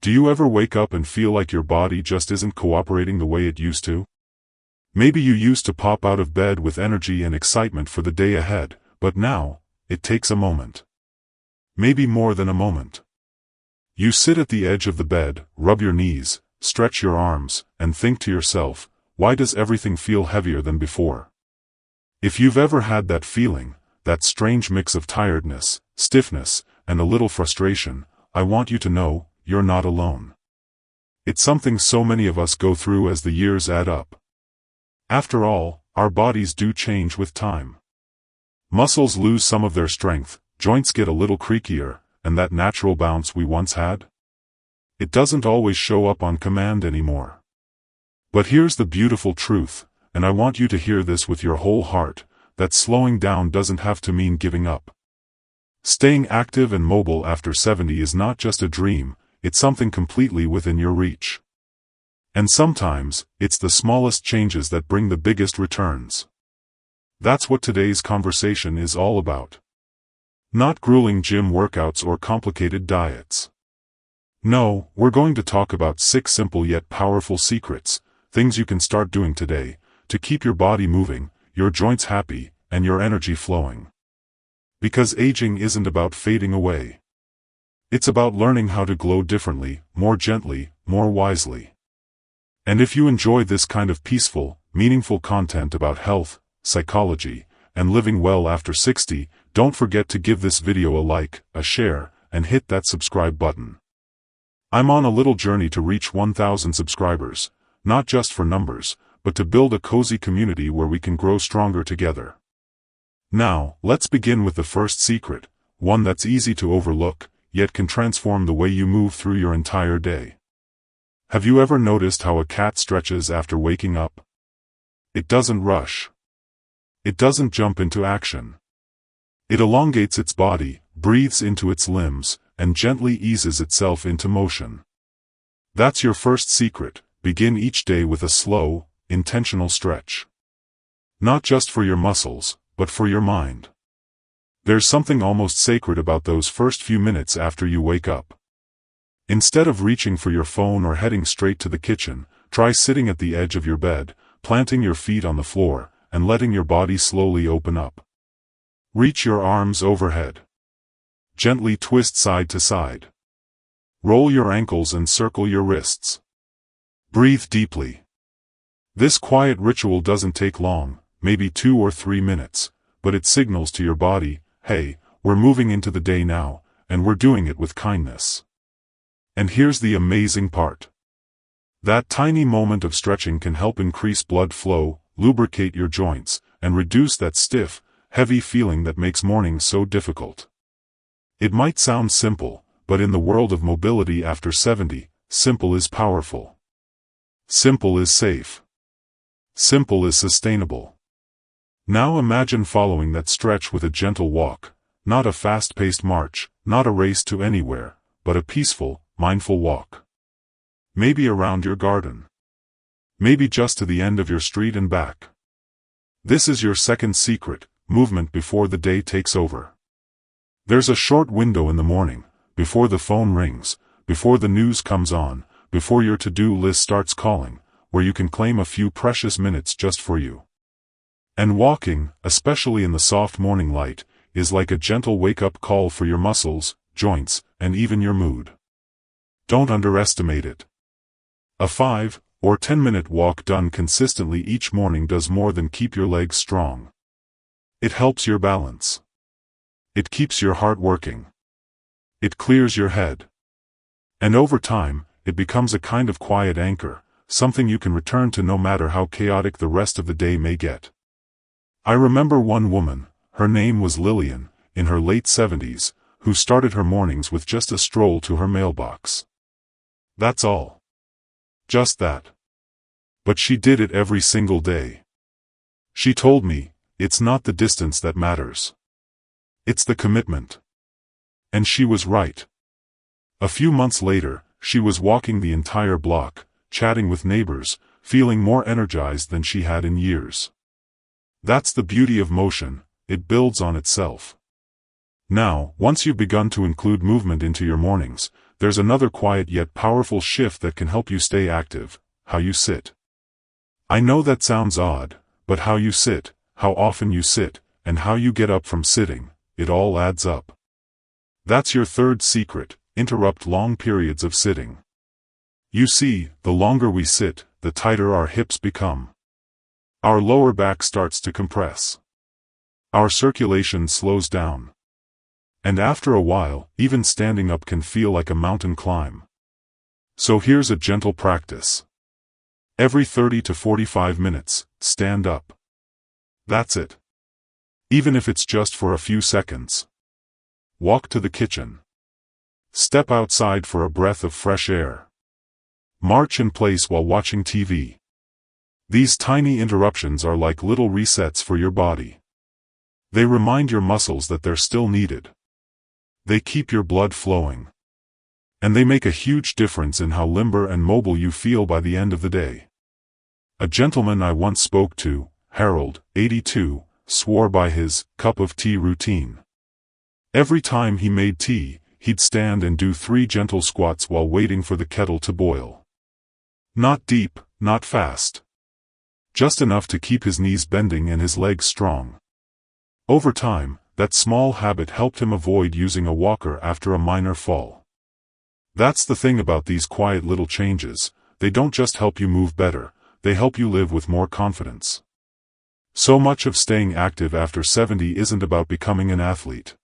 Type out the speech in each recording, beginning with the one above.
Do you ever wake up and feel like your body just isn't cooperating the way it used to? Maybe you used to pop out of bed with energy and excitement for the day ahead, but now, it takes a moment. Maybe more than a moment. You sit at the edge of the bed, rub your knees, stretch your arms, and think to yourself, why does everything feel heavier than before? If you've ever had that feeling, that strange mix of tiredness, stiffness, and a little frustration, I want you to know, you're not alone. It's something so many of us go through as the years add up. After all, our bodies do change with time. Muscles lose some of their strength, joints get a little creakier, and that natural bounce we once had? It doesn't always show up on command anymore. But here's the beautiful truth, and I want you to hear this with your whole heart, that slowing down doesn't have to mean giving up. Staying active and mobile after 70 is not just a dream, it's something completely within your reach. And sometimes, it's the smallest changes that bring the biggest returns. That's what today's conversation is all about. Not grueling gym workouts or complicated diets. No, we're going to talk about 6 simple yet powerful secrets, things you can start doing today, to keep your body moving, your joints happy, and your energy flowing. Because aging isn't about fading away. It's about learning how to glow differently, more gently, more wisely. And if you enjoy this kind of peaceful, meaningful content about health, psychology, and living well after 60, don't forget to give this video a like, a share, and hit that subscribe button. I'm on a little journey to reach 1,000 subscribers, not just for numbers, but to build a cozy community where we can grow stronger together. Now, let's begin with the first secret, one that's easy to overlook, yet can transform the way you move through your entire day. Have you ever noticed how a cat stretches after waking up? It doesn't rush. It doesn't jump into action. It elongates its body, breathes into its limbs, and gently eases itself into motion. That's your first secret. Begin each day with a slow, intentional stretch. Not just for your muscles, but for your mind. There's something almost sacred about those first few minutes after you wake up. Instead of reaching for your phone or heading straight to the kitchen, try sitting at the edge of your bed, planting your feet on the floor, and letting your body slowly open up. Reach your arms overhead. Gently twist side to side. Roll your ankles and circle your wrists. Breathe deeply. This quiet ritual doesn't take long, maybe 2 or 3 minutes, but it signals to your body, hey, we're moving into the day now, and we're doing it with kindness. And here's the amazing part. That tiny moment of stretching can help increase blood flow, lubricate your joints, and reduce that stiff, heavy feeling that makes mornings so difficult. It might sound simple, but in the world of mobility after 70, simple is powerful. Simple is safe. Simple is sustainable. Now imagine following that stretch with a gentle walk, not a fast-paced march, not a race to anywhere, but a peaceful, mindful walk. Maybe around your garden. Maybe just to the end of your street and back. This is your second secret, movement before the day takes over. There's a short window in the morning, before the phone rings, before the news comes on, before your to-do list starts calling, where you can claim a few precious minutes just for you. And walking, especially in the soft morning light, is like a gentle wake-up call for your muscles, joints, and even your mood. Don't underestimate it. A 5 or 10-minute walk done consistently each morning does more than keep your legs strong. It helps your balance. It keeps your heart working. It clears your head. And over time, it becomes a kind of quiet anchor, something you can return to no matter how chaotic the rest of the day may get. I remember one woman, her name was Lillian, in her late 70s, who started her mornings with just a stroll to her mailbox. That's all. Just that. But she did it every single day. She told me, it's not the distance that matters. It's the commitment. And she was right. A few months later, she was walking the entire block, chatting with neighbors, feeling more energized than she had in years. That's the beauty of motion, it builds on itself. Now, once you've begun to include movement into your mornings, there's another quiet yet powerful shift that can help you stay active: how you sit. I know that sounds odd, but how you sit, how often you sit, and how you get up from sitting, it all adds up. That's your third secret: interrupt long periods of sitting. You see, the longer we sit, the tighter our hips become. Our lower back starts to compress. Our circulation slows down. And after a while, even standing up can feel like a mountain climb. So here's a gentle practice. Every 30 to 45 minutes, stand up. That's it. Even if it's just for a few seconds. Walk to the kitchen. Step outside for a breath of fresh air. March in place while watching TV. These tiny interruptions are like little resets for your body. They remind your muscles that they're still needed. They keep your blood flowing. And they make a huge difference in how limber and mobile you feel by the end of the day. A gentleman I once spoke to, Harold, 82, swore by his cup of tea routine. Every time he made tea, he'd stand and do 3 gentle squats while waiting for the kettle to boil. Not deep, not fast. Just enough to keep his knees bending and his legs strong. Over time, that small habit helped him avoid using a walker after a minor fall. That's the thing about these quiet little changes: they don't just help you move better, they help you live with more confidence. So much of staying active after 70 isn't about becoming an athlete.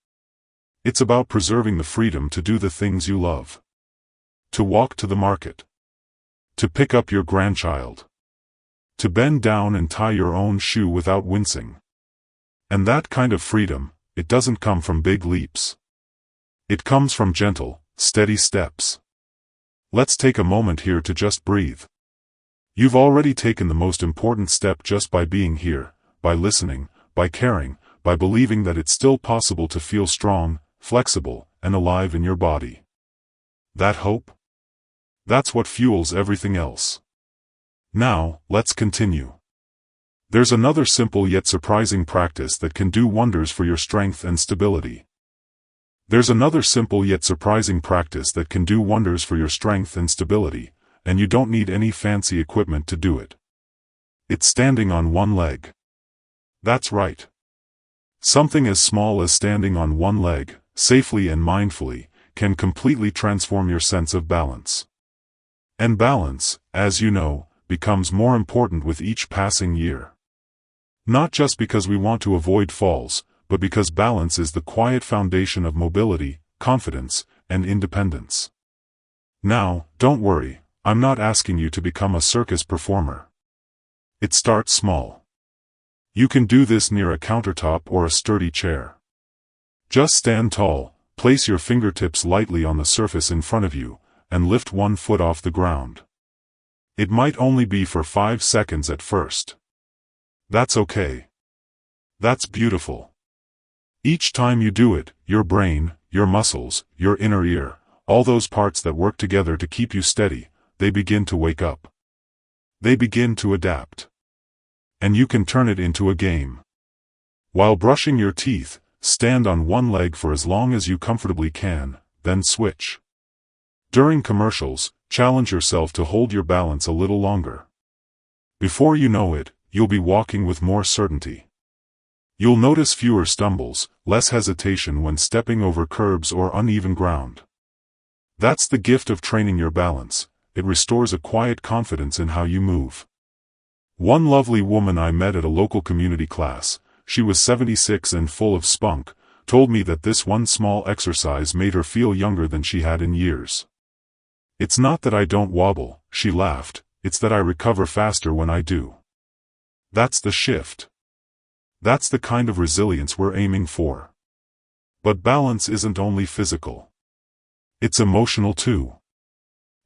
It's about preserving the freedom to do the things you love. To walk to the market. To pick up your grandchild. To bend down and tie your own shoe without wincing. And that kind of freedom, it doesn't come from big leaps. It comes from gentle, steady steps. Let's take a moment here to just breathe. You've already taken the most important step just by being here, by listening, by caring, by believing that it's still possible to feel strong, flexible, and alive in your body. That hope? That's what fuels everything else. Now, let's continue. There's another simple yet surprising practice that can do wonders for your strength and stability. There's another simple yet surprising practice that can do wonders for your strength and stability, and you don't need any fancy equipment to do it. It's standing on one leg. That's right. Something as small as standing on one leg, safely and mindfully, can completely transform your sense of balance. And balance, as you know, becomes more important with each passing year. Not just because we want to avoid falls, but because balance is the quiet foundation of mobility, confidence, and independence. Now, don't worry, I'm not asking you to become a circus performer. It starts small. You can do this near a countertop or a sturdy chair. Just stand tall, place your fingertips lightly on the surface in front of you, and lift one foot off the ground. It might only be for 5 seconds at first. That's okay. That's beautiful. Each time you do it, your brain, your muscles, your inner ear, all those parts that work together to keep you steady, they begin to wake up. They begin to adapt. And you can turn it into a game. While brushing your teeth, stand on one leg for as long as you comfortably can, then switch. During commercials, challenge yourself to hold your balance a little longer. Before you know it, you'll be walking with more certainty. You'll notice fewer stumbles, less hesitation when stepping over curbs or uneven ground. That's the gift of training your balance. It restores a quiet confidence in how you move. One lovely woman I met at a local community class, she was 76 and full of spunk, told me that this one small exercise made her feel younger than she had in years. It's not that I don't wobble, she laughed, it's that I recover faster when I do. That's the shift. That's the kind of resilience we're aiming for. But balance isn't only physical. It's emotional too.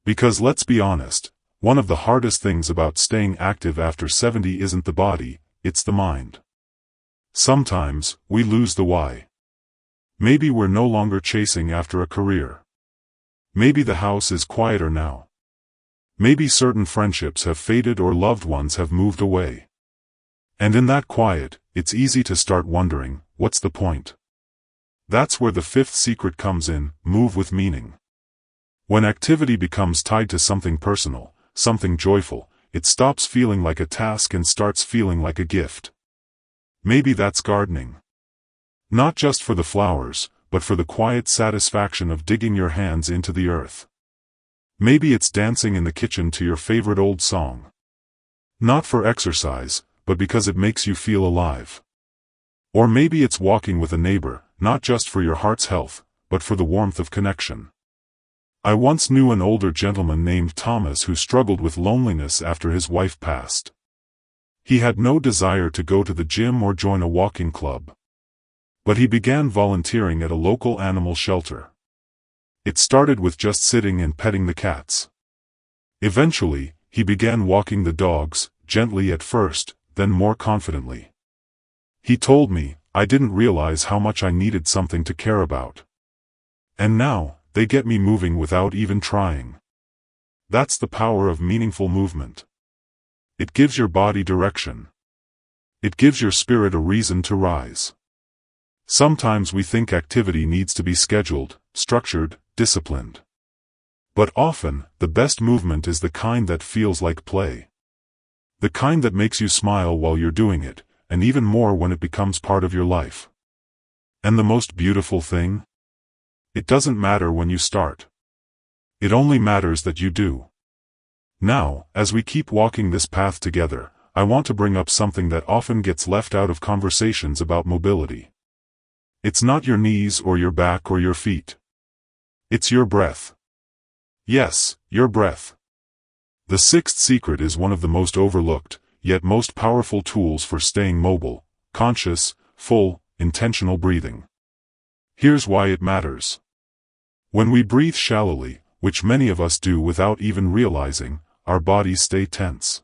Because let's be honest, one of the hardest things about staying active after 70 isn't the body, it's the mind. Sometimes, we lose the why. Maybe we're no longer chasing after a career. Maybe the house is quieter now. Maybe certain friendships have faded or loved ones have moved away. And in that quiet, it's easy to start wondering, what's the point? That's where the fifth secret comes in: move with meaning. When activity becomes tied to something personal, something joyful, it stops feeling like a task and starts feeling like a gift. Maybe that's gardening. Not just for the flowers, but for the quiet satisfaction of digging your hands into the earth. Maybe it's dancing in the kitchen to your favorite old song. Not for exercise, but because it makes you feel alive. Or maybe it's walking with a neighbor, not just for your heart's health, but for the warmth of connection. I once knew an older gentleman named Thomas who struggled with loneliness after his wife passed. He had no desire to go to the gym or join a walking club. But he began volunteering at a local animal shelter. It started with just sitting and petting the cats. Eventually, he began walking the dogs, gently at first, then more confidently. He told me, "I didn't realize how much I needed something to care about. And now, they get me moving without even trying." That's the power of meaningful movement. It gives your body direction. It gives your spirit a reason to rise. Sometimes we think activity needs to be scheduled, structured, disciplined. But often, the best movement is the kind that feels like play. The kind that makes you smile while you're doing it, and even more when it becomes part of your life. And the most beautiful thing? It doesn't matter when you start. It only matters that you do. Now, as we keep walking this path together, I want to bring up something that often gets left out of conversations about mobility. It's not your knees or your back or your feet. It's your breath. Yes, your breath. The sixth secret is one of the most overlooked, yet most powerful tools for staying mobile, conscious, full, intentional breathing. Here's why it matters. When we breathe shallowly, which many of us do without even realizing, our bodies stay tense.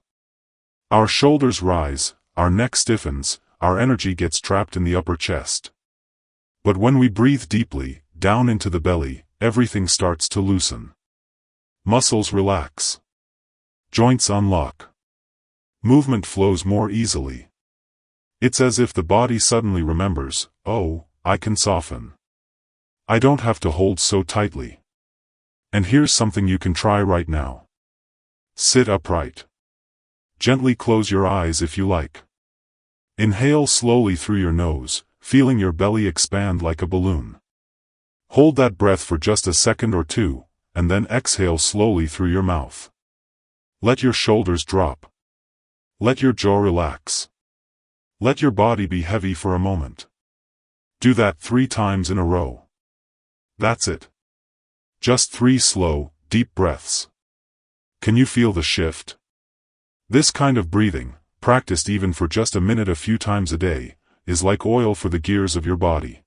Our shoulders rise, our neck stiffens, our energy gets trapped in the upper chest. But when we breathe deeply, down into the belly, everything starts to loosen. Muscles relax. Joints unlock. Movement flows more easily. It's as if the body suddenly remembers, "Oh, I can soften. I don't have to hold so tightly." And here's something you can try right now. Sit upright. Gently close your eyes if you like. Inhale slowly through your nose, feeling your belly expand like a balloon. Hold that breath for just a second or two, and then exhale slowly through your mouth. Let your shoulders drop. Let your jaw relax. Let your body be heavy for a moment. Do that 3 times in a row. That's it. Just 3 slow, deep breaths. Can you feel the shift? This kind of breathing, practiced even for just a minute a few times a day, is like oil for the gears of your body.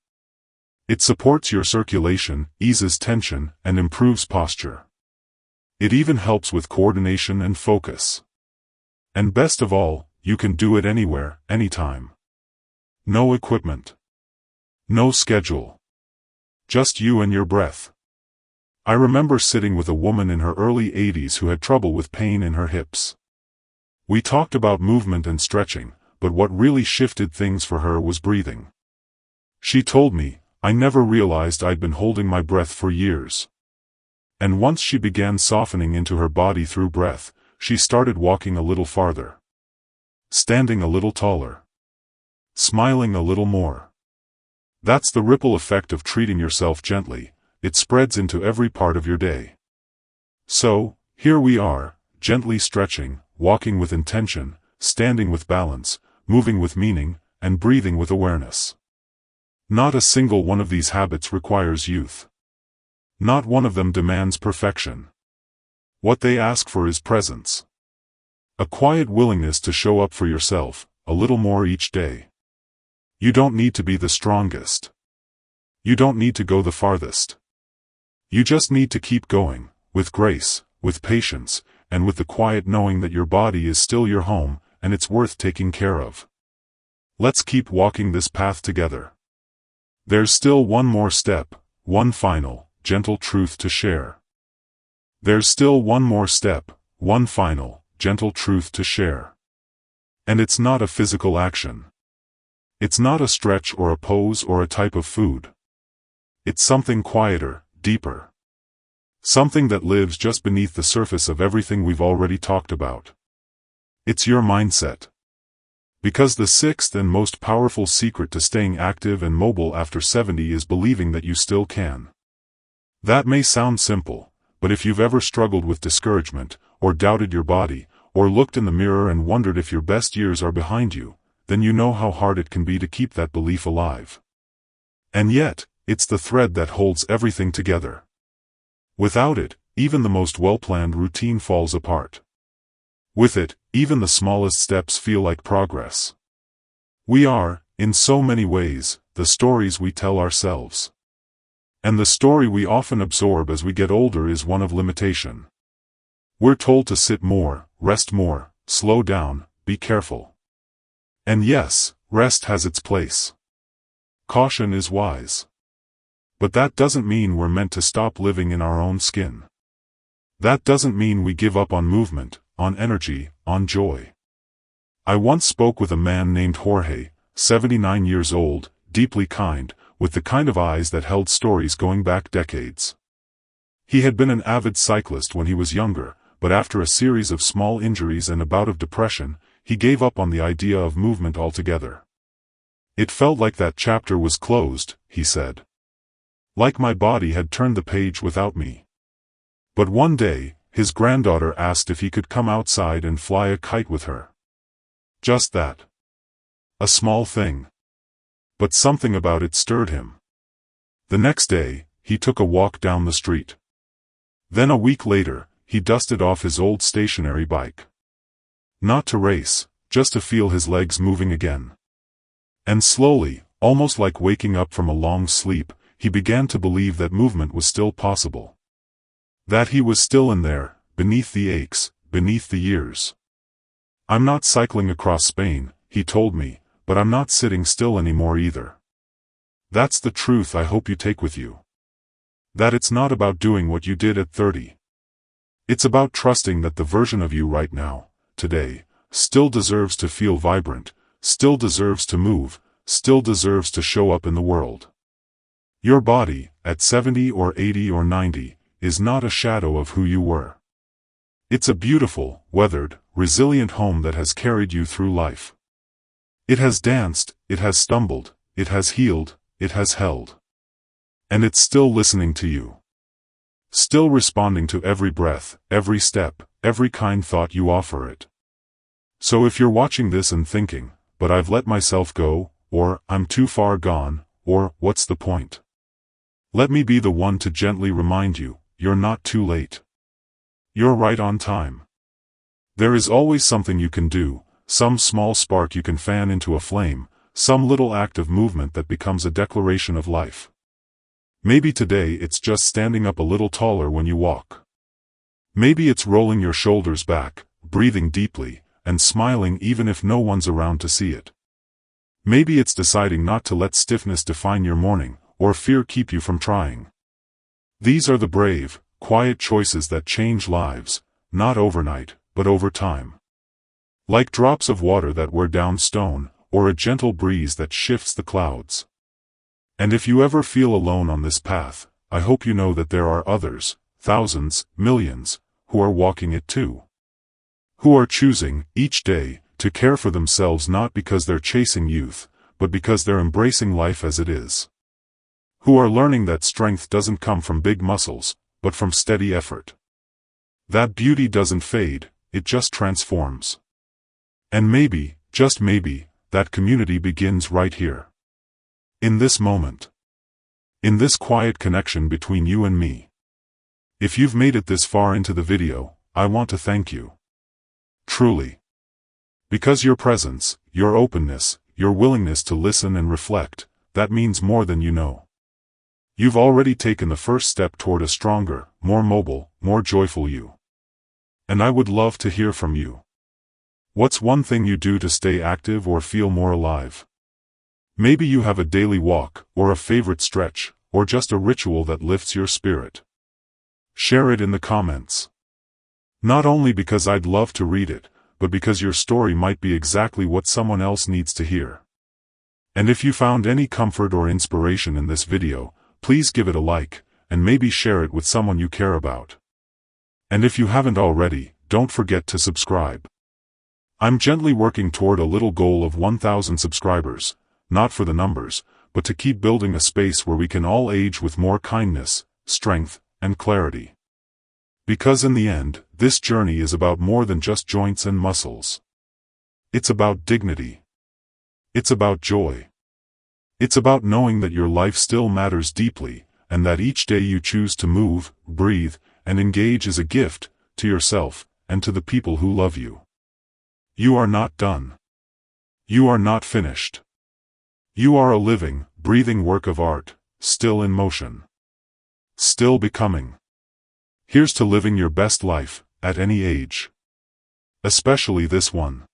It supports your circulation, eases tension, and improves posture. It even helps with coordination and focus. And best of all, you can do it anywhere, anytime. No equipment. No schedule. Just you and your breath. I remember sitting with a woman in her early 80s who had trouble with pain in her hips. We talked about movement and stretching, but what really shifted things for her was breathing. She told me, "I never realized I'd been holding my breath for years." And once she began softening into her body through breath, she started walking a little farther. Standing a little taller. Smiling a little more. That's the ripple effect of treating yourself gently. It spreads into every part of your day. So, here we are, gently stretching, walking with intention, standing with balance, moving with meaning, and breathing with awareness. Not a single one of these habits requires youth. Not one of them demands perfection. What they ask for is presence. A quiet willingness to show up for yourself, a little more each day. You don't need to be the strongest. You don't need to go the farthest. You just need to keep going, with grace, with patience, and with the quiet knowing that your body is still your home, and it's worth taking care of. Let's keep walking this path together. There's still one more step, one final, gentle truth to share. There's still one more step, one final, gentle truth to share. And it's not a physical action. It's not a stretch or a pose or a type of food. It's something quieter, deeper. Something that lives just beneath the surface of everything we've already talked about. It's your mindset. Because the sixth and most powerful secret to staying active and mobile after 70 is believing that you still can. That may sound simple, but if you've ever struggled with discouragement, or doubted your body, or looked in the mirror and wondered if your best years are behind you, then you know how hard it can be to keep that belief alive. And yet, it's the thread that holds everything together. Without it, even the most well-planned routine falls apart. With it, even the smallest steps feel like progress. We are, in so many ways, the stories we tell ourselves. And the story we often absorb as we get older is one of limitation. We're told to sit more, rest more, slow down, be careful. And yes, rest has its place. Caution is wise. But that doesn't mean we're meant to stop living in our own skin. That doesn't mean we give up on movement, on energy, on joy. I once spoke with a man named Jorge, 79 years old, deeply kind, with the kind of eyes that held stories going back decades. He had been an avid cyclist when he was younger, but after a series of small injuries and a bout of depression, he gave up on the idea of movement altogether. It felt like that chapter was closed, he said. Like my body had turned the page without me. But one day, his granddaughter asked if he could come outside and fly a kite with her. Just that. A small thing. But something about it stirred him. The next day, he took a walk down the street. Then a week later, he dusted off his old stationary bike. Not to race, just to feel his legs moving again. And slowly, almost like waking up from a long sleep, he began to believe that movement was still possible. That he was still in there, beneath the aches, beneath the years. I'm not cycling across Spain, he told me, but I'm not sitting still anymore either. That's the truth I hope you take with you. That it's not about doing what you did at 30. It's about trusting that the version of you right now, today, still deserves to feel vibrant, still deserves to move, still deserves to show up in the world. Your body, at 70 or 80 or 90, is not a shadow of who you were. It's a beautiful, weathered, resilient home that has carried you through life. It has danced, it has stumbled, it has healed, it has held. And it's still listening to you. Still responding to every breath, every step, every kind thought you offer it. So if you're watching this and thinking, but I've let myself go, or I'm too far gone, or what's the point? Let me be the one to gently remind you, you're not too late. You're right on time. There is always something you can do, some small spark you can fan into a flame, some little act of movement that becomes a declaration of life. Maybe today it's just standing up a little taller when you walk. Maybe it's rolling your shoulders back, breathing deeply, and smiling even if no one's around to see it. Maybe it's deciding not to let stiffness define your morning, or fear keep you from trying. These are the brave, quiet choices that change lives, not overnight, but over time. Like drops of water that wear down stone, or a gentle breeze that shifts the clouds. And if you ever feel alone on this path, I hope you know that there are others, thousands, millions, who are walking it too. Who are choosing, each day, to care for themselves not because they're chasing youth, but because they're embracing life as it is. Who are learning that strength doesn't come from big muscles, but from steady effort. That beauty doesn't fade, it just transforms. And maybe, just maybe, that community begins right here. In this moment. In this quiet connection between you and me. If you've made it this far into the video, I want to thank you. Truly. Because your presence, your openness, your willingness to listen and reflect, that means more than you know. You've already taken the first step toward a stronger, more mobile, more joyful you. And I would love to hear from you. What's one thing you do to stay active or feel more alive? Maybe you have a daily walk, or a favorite stretch, or just a ritual that lifts your spirit. Share it in the comments. Not only because I'd love to read it, but because your story might be exactly what someone else needs to hear. And if you found any comfort or inspiration in this video, please give it a like, and maybe share it with someone you care about. And if you haven't already, don't forget to subscribe. I'm gently working toward a little goal of 1,000 subscribers, not for the numbers, but to keep building a space where we can all age with more kindness, strength, and clarity. Because in the end, this journey is about more than just joints and muscles. It's about dignity. It's about joy. It's about knowing that your life still matters deeply, and that each day you choose to move, breathe, and engage is a gift, to yourself, and to the people who love you. You are not done. You are not finished. You are a living, breathing work of art, still in motion. Still becoming. Here's to living your best life, at any age. Especially this one.